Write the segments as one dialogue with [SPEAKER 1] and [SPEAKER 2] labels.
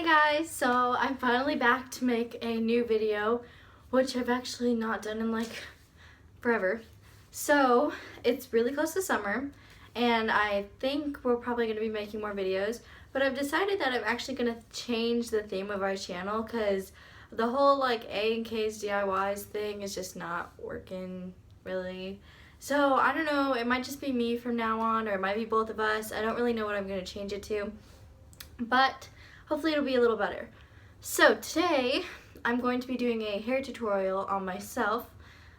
[SPEAKER 1] Hey guys, so I'm finally back to make a new video, which I've actually not done in like forever. So it's really close to summer and I think we're probably going to be making more videos, but I've decided that I'm actually going to change the theme of our channel because the whole like A and K's DIYs thing is just not working really. So I don't know, it might just be me from now on or it might be both of us. I don't really know what I'm going to change it to, but hopefully it'll be a little better. So today I'm going to be doing a hair tutorial on myself.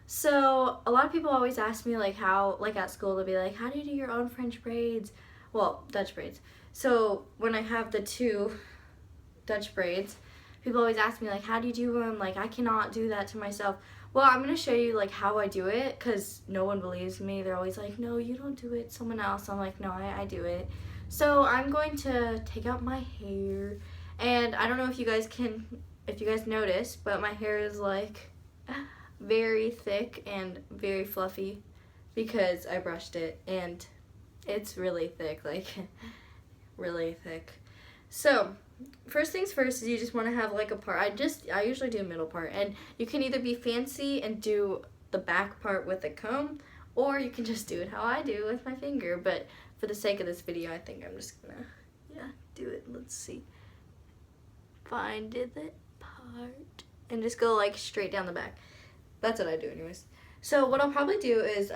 [SPEAKER 1] So a lot of people always ask me like how, like at school they'll be like, how do you do your own French braids? Well, Dutch braids. So when I have the two Dutch braids, people always ask me like, how do you do them? Like I cannot do that to myself. Well, I'm going to show you like how I do it because no one believes me. They're always like, no, you don't do it, someone else. I'm like, no, I do it. So I'm going to take out my hair, and I don't know if you guys notice, but my hair is like very thick and very fluffy because I brushed it, and it's really thick, like really thick. So first things first is you just want to have like a part. I usually do a middle part, and you can either be fancy and do the back part with a comb, or you can just do it how I do with my finger. But for the sake of this video, I think I'm just gonna, do it. Let's see. Find it part and just go like straight down the back. That's what I do anyways. So what I'll probably do is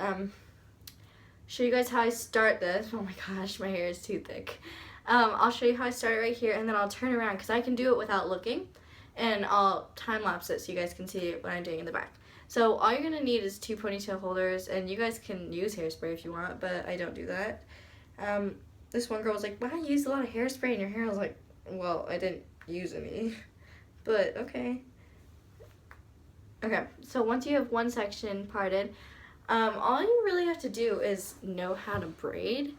[SPEAKER 1] show you guys how I start this. Oh my gosh, my hair is too thick. I'll show you how I start it right here, and then I'll turn around because I can do it without looking, and I'll time lapse it so you guys can see what I'm doing in the back. So all you're gonna need is 2 ponytail holders, and you guys can use hairspray if you want, but I don't do that. This one girl was like, wow, you used a lot of hairspray in your hair. I was like, well, I didn't use any, but okay. Okay, so once you have one section parted, all you really have to do is know how to braid,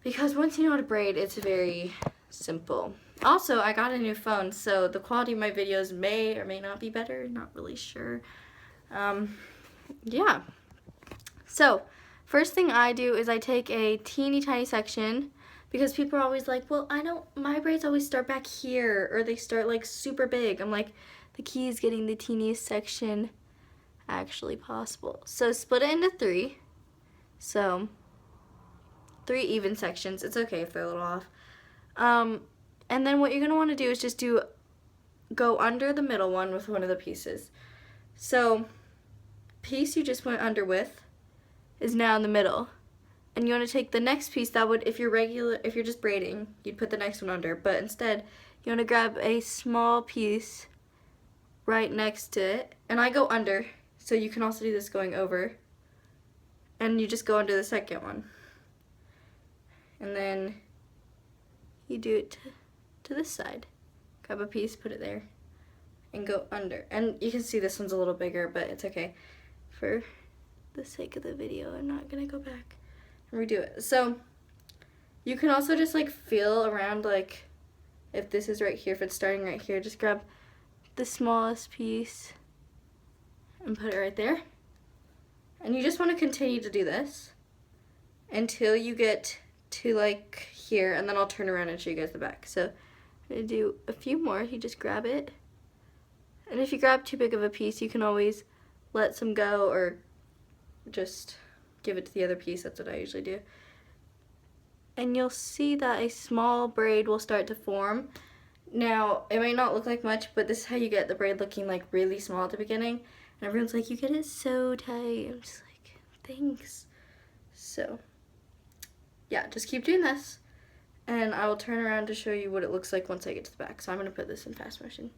[SPEAKER 1] because once you know how to braid, it's very simple. Also, I got a new phone, so the quality of my videos may or may not be better, not really sure. Yeah. So first thing I do is I take a teeny tiny section, because people are always like, well, my braids always start back here, or they start like super big. I'm like, the key is getting the teeniest section actually possible. So split it into 3. So 3 even sections. It's okay if they're a little off. And then what you're gonna want to do is just go under the middle one with one of the pieces. So piece you just went under with is now in the middle, and you want to take the next piece that would, if you're just braiding, you'd put the next one under, but instead you want to grab a small piece right next to it, and I go under, so you can also do this going over, and you just go under the second one, and then you do it to this side. Grab a piece, put it there, and go under. And you can see this one's a little bigger, but it's okay. For the sake of the video, I'm not gonna go back and redo it. So you can also just like feel around, like if this is right here, if it's starting right here, just grab the smallest piece and put it right there. And you just want to continue to do this until you get to like here, and then I'll turn around and show you guys the back. So I'm gonna do a few more. You just grab it, and if you grab too big of a piece, you can always let some go or just give it to the other piece. That's what I usually do. And you'll see that a small braid will start to form. Now, it might not look like much, but this is how you get the braid looking like really small at the beginning. And everyone's like, you get it so tight. I'm just like, thanks. So, yeah, just keep doing this. And I will turn around to show you what it looks like once I get to the back. So I'm gonna put this in fast motion.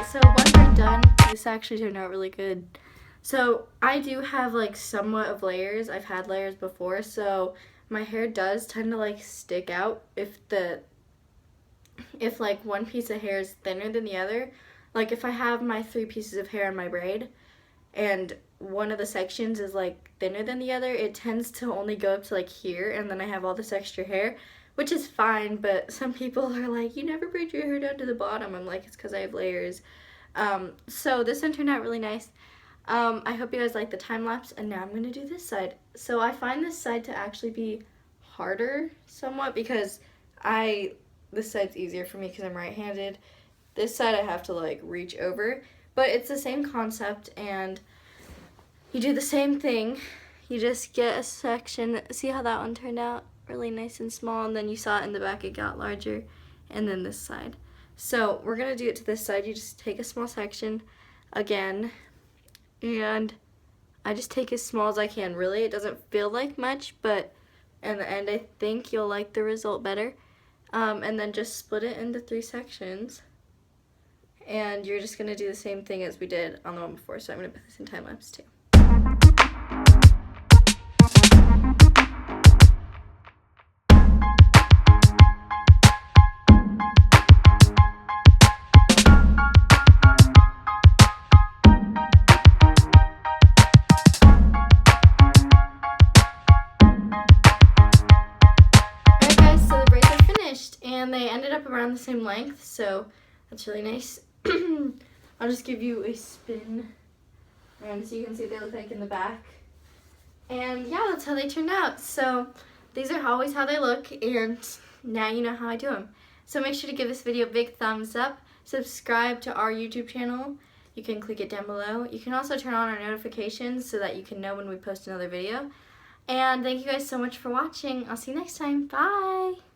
[SPEAKER 1] So once I'm done, this actually turned out really good. So I do have like somewhat of layers. I've had layers before, so my hair does tend to like stick out if like one piece of hair is thinner than the other. Like if I have my 3 pieces of hair in my braid and one of the sections is like thinner than the other, it tends to only go up to like here, and then I have all this extra hair, which is fine, but some people are like, you never braid your hair down to the bottom. I'm like, it's because I have layers. So this one turned out really nice. I hope you guys like the time lapse, and now I'm going to do this side. So I find this side to actually be harder somewhat because this side's easier for me because I'm right-handed. This side I have to like reach over, but it's the same concept, and you do the same thing. You just get a section. See how that one turned out? Really nice and small, and then you saw it in the back, it got larger, and then this side. So we're gonna do it to this side. You just take a small section again, and I just take as small as I can. Really, it doesn't feel like much, but in the end, I think you'll like the result better. And then just split it into 3 sections. And you're just gonna do the same thing as we did on the one before. So I'm gonna put this in time lapse too. Alright guys, so the braids are finished, and they ended up around the same length, so that's really nice. I'll just give you a spin around so you can see what they look like in the back. And yeah, that's how they turned out. So these are always how they look, and now you know how I do them. So make sure to give this video a big thumbs up. Subscribe to our YouTube channel. You can click it down below. You can also turn on our notifications so that you can know when we post another video. And thank you guys so much for watching. I'll see you next time. Bye!